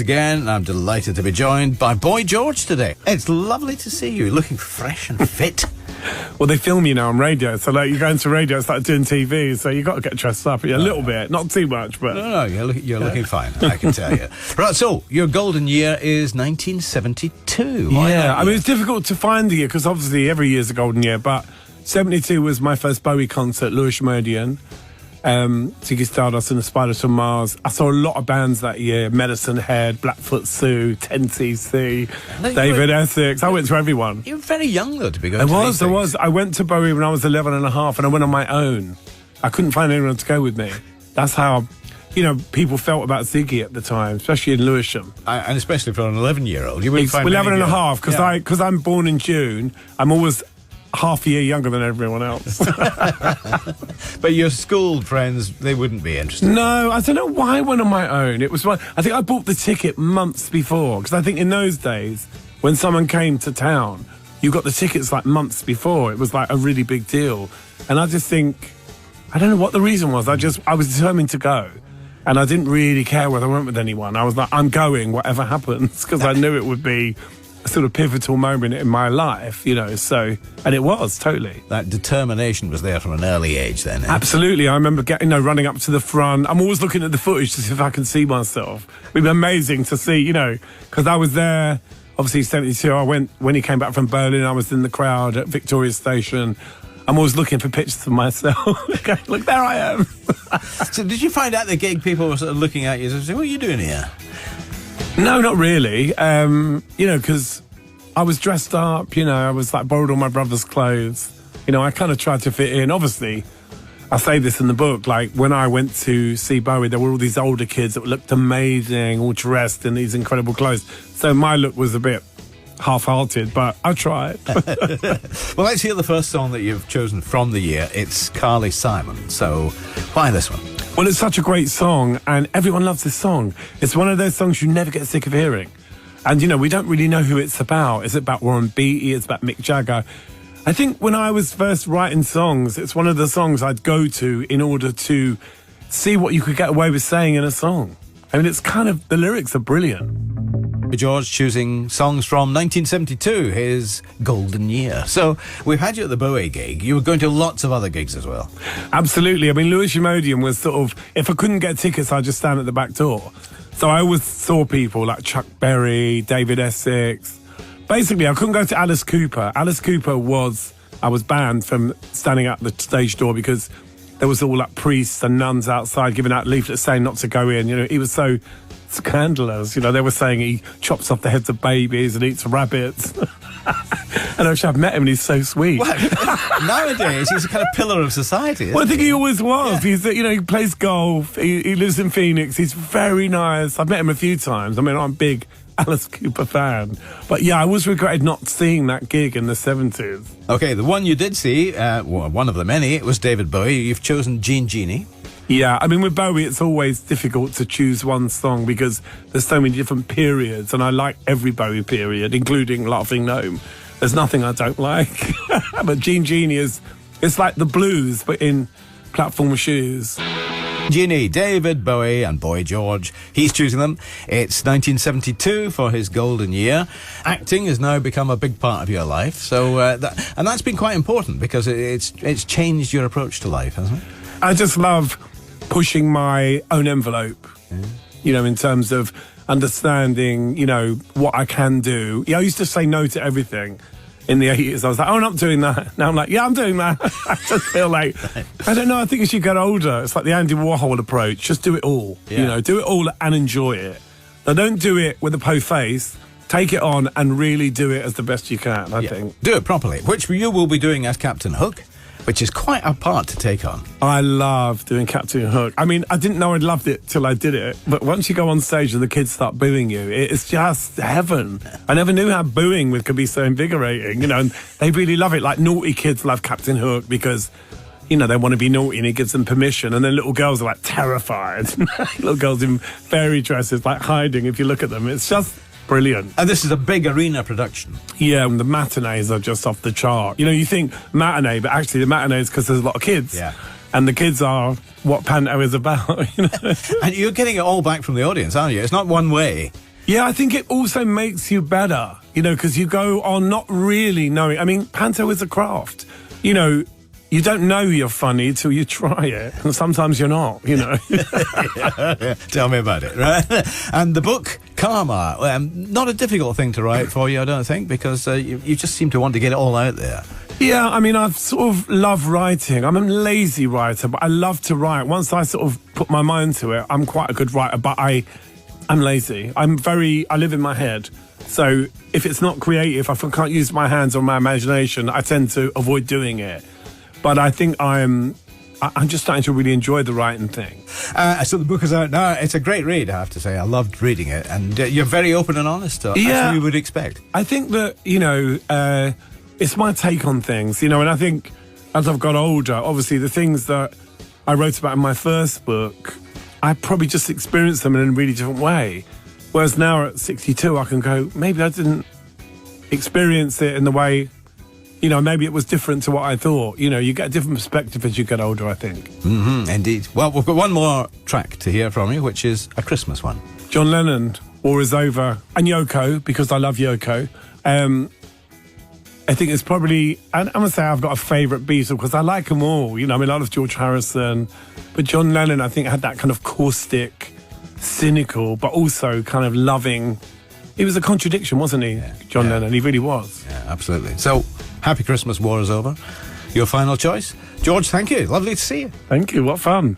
Again, I'm delighted to be joined by Boy George today. It's lovely to see you, looking fresh and fit. Well, they film you now on radio, so like you go into radio, it's like doing TV, so you got to get dressed up a little bit, not too much, but No, you're looking fine, I can tell you. Right, so your golden year is 1972. yeah. I mean, it's difficult to find the year because obviously every year's a golden year, but 72 was my first Bowie concert, Lewis Meridian. Ziggy Stardust and the Spiders from Mars. I saw a lot of bands that year: Medicine Head, Blackfoot Sue, 10cc, David Essex. I went to everyone. You were very young though to be going I to was. these things. I went to Bowie when I was 11 and a half, and I went on my own. I couldn't find anyone to go with me. That's how, people felt about Ziggy at the time, especially in Lewisham. And especially for an 11-year-old. You wouldn't find 11 and a many half, because I'm born in June. I'm always half a year younger than everyone else. But your school friends, they wouldn't be interested. No, I don't know why I went on my own. It was I think I bought the ticket months before, because I think in those days, when someone came to town, you got the tickets like months before. It was like a really big deal. And I just think, I don't know what the reason was. I was determined to go. And I didn't really care whether I went with anyone. I was like, I'm going, whatever happens, because I knew it would be a sort of pivotal moment in my life, so, and it was, totally. That determination was there from an early age then. Absolutely. I remember running up to the front. I'm always looking at the footage to see if I can see myself. It would be amazing to see, because I was there, obviously 72. I went, when he came back from Berlin, I was in the crowd at Victoria Station. I'm always looking for pictures of myself. Look, there I am. So did you find out the gig people were sort of looking at you and saying, what are you doing here? No, not really. Because I was dressed up, I was like borrowed all my brother's clothes. I kind of tried to fit in. Obviously, I say this in the book, like when I went to see Bowie, there were all these older kids that looked amazing, all dressed in these incredible clothes. So my look was a bit half-hearted, but I tried. Well, let's hear the first song that you've chosen from the year. It's Carly Simon. So why this one? Well, it's such a great song, and everyone loves this song. It's one of those songs you never get sick of hearing. And, we don't really know who it's about. Is it about Warren Beatty? It's about Mick Jagger. I think when I was first writing songs, it's one of the songs I'd go to in order to see what you could get away with saying in a song. I mean, it's the lyrics are brilliant. George choosing songs from 1972, his golden year. So we've had you at the Bowie gig. You were going to lots of other gigs as well. Absolutely. I mean, Lewis Meridian was sort of, if I couldn't get tickets, I'd just stand at the back door. So I always saw people like Chuck Berry, David Essex. Basically, I couldn't go to Alice Cooper. Alice Cooper I was banned from standing at the stage door because there was all like priests and nuns outside giving out leaflets saying not to go in. He was so scandalous. They were saying he chops off the heads of babies and eats rabbits. And I've met him and he's so sweet. Well, nowadays, he's a kind of pillar of society. Well, I think he always was. Yeah. He plays golf. He lives in Phoenix. He's very nice. I've met him a few times. I mean, I'm a big Alice Cooper fan. But yeah, I always regretted not seeing that gig in the 70s. Okay, the one you did see, one of the many, it was David Bowie. You've chosen Jean Genie. Yeah, I mean, with Bowie, it's always difficult to choose one song because there's so many different periods, and I like every Bowie period, including Laughing Gnome. There's nothing I don't like. But Jean Genie it's like the blues, but in platform shoes. Genie, David Bowie and Boy George. He's choosing them. It's 1972 for his golden year. Acting has now become a big part of your life, so that's been quite important because it's changed your approach to life, hasn't it? I just love pushing my own envelope, in terms of understanding, what I can do. Yeah, I used to say no to everything in the 80s. I was like, oh, I'm not doing that. Now I'm like, yeah, I'm doing that. I just feel like, I don't know, I think as you get older, it's like the Andy Warhol approach. Just do it all, do it all and enjoy it. Now, don't do it with a po face. Take it on and really do it as the best you can, I think. Do it properly, which you will be doing as Captain Hook, which is quite a part to take on. I love doing Captain Hook. I mean, I didn't know I loved it till I did it. But once you go on stage and the kids start booing you, it's just heaven. I never knew how booing could be so invigorating, and they really love it. Like naughty kids love Captain Hook because, they want to be naughty and he gives them permission. And then little girls are like terrified. Little girls in fairy dresses, like hiding if you look at them. It's just brilliant. And this is a big arena production. Yeah, and the matinees are just off the chart. You think matinee, but actually the matinee is because there's a lot of kids. Yeah. And the kids are what Panto is about. And you're getting it all back from the audience, aren't you? It's not one way. Yeah, I think it also makes you better, you know, because you go on not really knowing. I mean, panto is a craft. You know, you don't know you're funny till you try it. And sometimes you're not, you know. Yeah. Tell me about it, right? And the book, Karma, not a difficult thing to write for you, I don't think, because you just seem to want to get it all out there. Yeah, I mean, I've sort of love writing. I'm a lazy writer, but I love to write. Once I sort of put my mind to it, I'm quite a good writer, but I'm lazy. I live in my head. So if it's not creative, if I can't use my hands or my imagination, I tend to avoid doing it. But I think I'm just starting to really enjoy the writing thing. So the book is out now. It's a great read, I have to say. I loved reading it. And you're very open and honest, as we would expect. I think that, you know, it's my take on things, you know, and I think as I've got older, obviously the things that I wrote about in my first book, I probably just experienced them in a really different way. Whereas now at 62, I can go, maybe I didn't experience it in the way, you know, maybe it was different to what I thought. You know, you get a different perspective as you get older, I think. Mm-hmm, indeed. Well, we've got one more track to hear from you, which is a Christmas one. John Lennon, War Is Over, and Yoko, because I love Yoko. I think it's probably, and I'm going to say I've got a favourite Beatle because I like them all. You know, I mean, I love George Harrison, but John Lennon, I think, had that kind of caustic, cynical, but also kind of loving. He was a contradiction, wasn't he, John Lennon? He really was. Yeah, absolutely. So, Happy Christmas, War Is Over. Your final choice. George, thank you. Lovely to see you. Thank you. What fun.